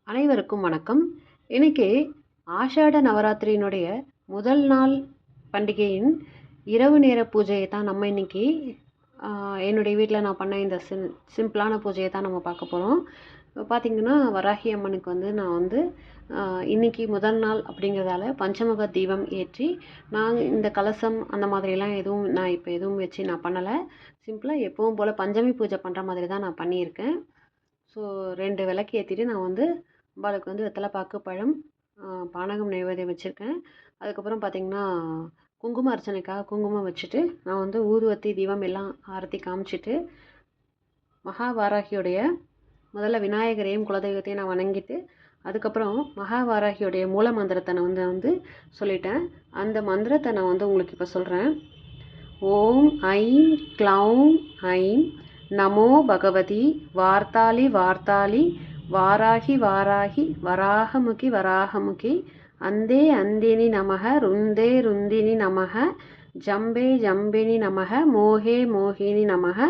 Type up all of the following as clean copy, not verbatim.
அனைவருக்கும் வணக்கம். இன்னைக்கு ஆஷாட நவராத்திரியினுடைய முதல் நாள் பண்டிகையின் இரவு நேர பூஜையை தான் நம்ம இன்னைக்கு என்னுடைய வீட்டில் நான் பண்ண இந்த சிம்பிளான பூஜையை தான் நம்ம பார்க்க போகிறோம். பார்த்திங்கன்னா வராகி அம்மனுக்கு நான் இன்னைக்கு முதல் நாள் அப்படிங்கிறதால பஞ்சமுக தீபம் ஏற்றி நான் இந்த கலசம் அந்த மாதிரிலாம் நான் இப்போ எதுவும் வச்சு நான் பண்ணலை. சிம்பிளாக எப்பவும் போல் பஞ்சமி பூஜை பண்ணுற மாதிரி தான் நான் பண்ணியிருக்கேன். ஸோ 2 விளக்கு ஏற்றிட்டு நான் அம்பாளுக்கு வெத்தலை பாக்கு பழம் பானகம் நைவேத்தியம் வச்சுருக்கேன். அதுக்கப்புறம் பார்த்திங்கன்னா குங்கும அர்ச்சனைக்காக குங்குமம் வச்சுட்டு நான் ஊதுவத்தி தீபம் எல்லாம் ஆரத்தி காமிச்சிட்டு மகாவாராகியோடைய முதல்ல விநாயகரையும் குலதெய்வத்தையும் நான் வணங்கிட்டு அதுக்கப்புறம் மகாவாராகியோடைய மூல மந்திரத்தை நான் சொல்லிட்டேன். அந்த மந்திரத்தை நான் உங்களுக்கு இப்போ சொல்கிறேன். ஓம் ஐம் க்ளௌம் ஐம் நமோ பகவதி வார்த்தாளி வார்த்தாளி வாராகி வாராகி வராகமுகி வராகமுகி அந்தே அந்தினி நமக ருந்தே ருந்தினி நமக ஜம்பே ஜம்பினி நமக மோகே மோகினி நமக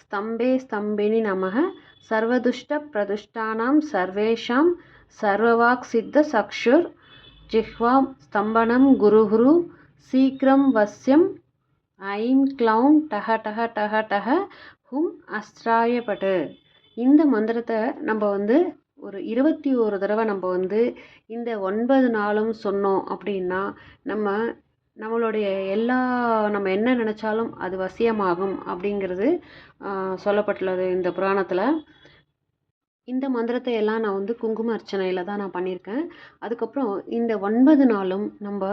ஸ்தம்பே ஸ்தம்பினி நமக சர்வதுஷ்ட பிரதுஷ்டானாம் சர்வேஷாம் சர்வவாக் சித்த சக்ஷுர் ஜிஹ்வாம் ஸ்தம்பனம் குருகுரு சீக்கிரம் வஸ்யம் ஐம் க்ளௌம் டக டக டக டக ஹும் அஸ்ராயப்பட்டு. இந்த மந்திரத்தை நம்ம ஒரு 21 தடவை நம்ம இந்த 9 நாளும் சொன்னோம் அப்படின்னா நம்மளுடைய நம்ம என்ன நினச்சாலும் அது வசியமாகும் அப்படிங்கிறது சொல்லப்பட்டுள்ளது இந்த புராணத்தில். இந்த மந்திரத்தை எல்லாம் நான் குங்கும அர்ச்சனையில் தான் நான் பண்ணியிருக்கேன். அதுக்கப்புறம் இந்த 9 நாளும் நம்ம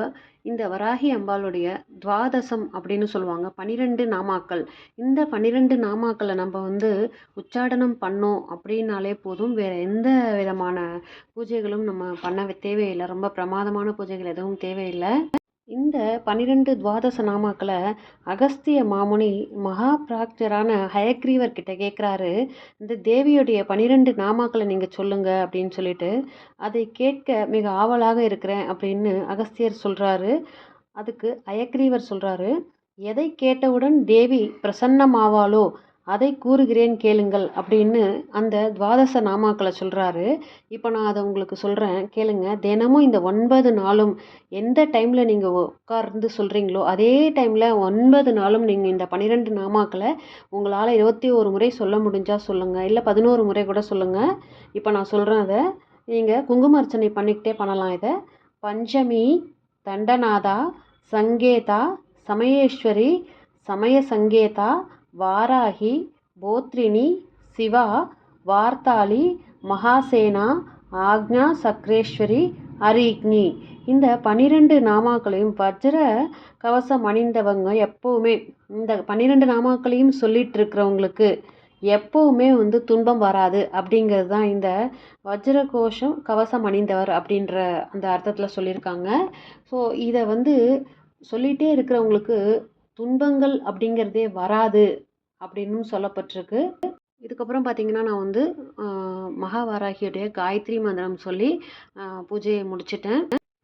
இந்த வராகி அம்பாளுடைய துவாதசம் அப்படின்னு சொல்லுவாங்க, 12 நாமாக்கள். இந்த 12 நாமாக்களை நம்ம உச்சாடனம் பண்ணோம் அப்படின்னாலே போதும். வேறு எந்த விதமான பூஜைகளும் நம்ம பண்ண தேவையில்லை. ரொம்ப பிரமாதமான பூஜைகள் எதுவும் தேவையில்லை. இந்த 12 துவாதச நாமாக்களை அகஸ்திய மாமுனி மகா பிராக்தரான ஹயக்ரீவர் கிட்ட கேட்குறாரு. இந்த தேவியுடைய 12 நாமாக்களை நீங்கள் சொல்லுங்க அப்படின்னு சொல்லிட்டு அதை கேட்க மிக ஆவலாக இருக்கிறேன் அப்படின்னு அகஸ்தியர் சொல்கிறாரு. அதுக்கு ஹயக்ரீவர் சொல்கிறாரு, எதை கேட்டவுடன் தேவி பிரசன்னமாவாளோ அதை கூறுகிறேன் கேளுங்கள் அப்படின்னு அந்த துவாதச நாமாக்களை சொல்கிறாரு. இப்போ நான் அதை உங்களுக்கு சொல்கிறேன் கேளுங்க. தினமும் இந்த 9 நாளும் எந்த டைமில் நீங்கள் உட்கார்ந்து சொல்கிறீங்களோ அதே டைமில் 9 நாளும் நீங்கள் இந்த 12 நாமாக்களை உங்களால் 21 முறை சொல்ல முடிஞ்சால் சொல்லுங்கள், இல்லை 11 முறை கூட சொல்லுங்கள். இப்போ நான் சொல்கிறேன், அதை நீங்கள் குங்கும அர்ச்சனை பண்ணிக்கிட்டே பண்ணலாம். இதை பஞ்சமி தண்டநாதா சங்கேதா சமயேஸ்வரி சமய சங்கேதா வாராகி போத்ரினி சிவா வார்த்தாளி மகாசேனா ஆக்ஞா சக்ரேஸ்வரி அரீக்னி. இந்த 12 நாமாக்களையும் வஜ்ர கவசம் அணிந்தவங்க எப்போவுமே இந்த 12 நாமாக்களையும் சொல்லிட்டு இருக்கிறவங்களுக்கு எப்போவுமே துன்பம் வராது அப்படிங்கிறது தான் இந்த வஜ்ர கோஷம் கவசம் அணிந்தவர் அப்படின்ற அந்த அர்த்தத்தில் சொல்லியிருக்காங்க. ஸோ இதை சொல்லிகிட்டே இருக்கிறவங்களுக்கு துன்பங்கள் அப்படிங்கிறதே வராது அப்படின்னு சொல்லப்பட்டிருக்கு. இதுக்கப்புறம் பார்த்திங்கன்னா நான் மகாவாராகியுடைய காயத்ரி மந்திரம் சொல்லி பூஜையை முடிச்சிட்டேன்.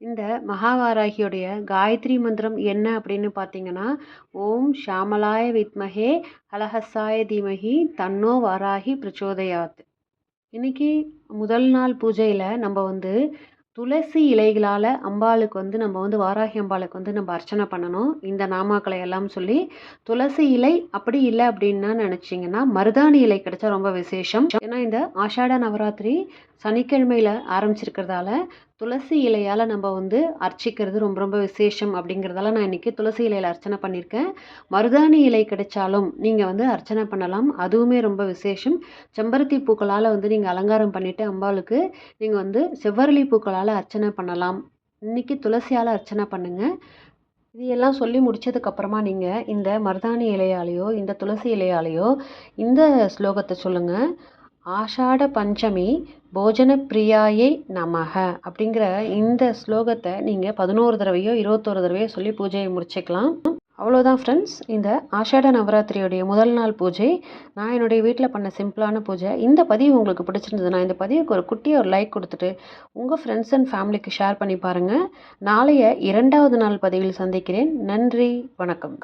இந்த மகாவாராகியுடைய காயத்ரி மந்திரம் என்ன அப்படின்னு பார்த்தீங்கன்னா, ஓம் ஷாமலாய வித்மஹே அலஹசாய தீமஹி தன்னோ வாராகி பிரச்சோதயாத். இன்னைக்கு முதல் நாள் பூஜையில் நம்ம துளசி இலைகளால் அம்பாளுக்கு நம்ம வாராகி அம்பாளுக்கு நம்ம அர்ச்சனை பண்ணணும். இந்த நாமாக்களை எல்லாம் சொல்லி துளசி இலை அப்படி இல்லை அப்படின்னா நினச்சிங்கன்னா மருதாணி இலை கிடைச்சா ரொம்ப விசேஷம். ஏன்னா இந்த ஆஷாட நவராத்திரி சனிக்கிழமையில் ஆரம்பிச்சிருக்கிறதால துளசி இலையால் நம்ம அர்ச்சிக்கிறது ரொம்ப ரொம்ப விசேஷம் அப்படிங்கிறதால நான் இன்றைக்கி துளசி இலையில் அர்ச்சனை பண்ணியிருக்கேன். மருதாணி இலை கிடைச்சாலும் நீங்கள் அர்ச்சனை பண்ணலாம், அதுவுமே ரொம்ப விசேஷம். செம்பருத்தி பூக்களால் நீங்கள் அலங்காரம் பண்ணிவிட்டு அம்பாளுக்கு நீங்கள் செவ்வரளி பூக்களால் அர்ச்சனை பண்ணலாம். இன்றைக்கி துளசியால் அர்ச்சனை பண்ணுங்கள். இது எல்லாம் சொல்லி முடித்ததுக்கப்புறமா நீங்கள் இந்த மருதாணி இலையாலேயோ இந்த துளசி இலையாலேயோ இந்த ஸ்லோகத்தை சொல்லுங்கள். ஆஷாட பஞ்சமி போஜன பிரியாயை நமக அப்படிங்கிற இந்த ஸ்லோகத்தை நீங்கள் 11 தடவையோ 21 தடவையோ சொல்லி பூஜையை முடிச்சுக்கலாம். அவ்வளோதான் ஃப்ரெண்ட்ஸ், இந்த ஆஷாட நவராத்திரியோடைய முதல் நாள் பூஜை நான் என்னுடைய வீட்டில் பண்ண சிம்பிளான பூஜை. இந்த பதிவு உங்களுக்கு பிடிச்சிருந்ததுன்னா இந்த பதிவுக்கு ஒரு குட்டியாக ஒரு லைக் கொடுத்துட்டு உங்கள் ஃப்ரெண்ட்ஸ் அண்ட் ஃபேமிலிக்கு ஷேர் பண்ணி பாருங்கள். நாளைய 2வது நாள் பதிவில் சந்திக்கிறேன். நன்றி, வணக்கம்.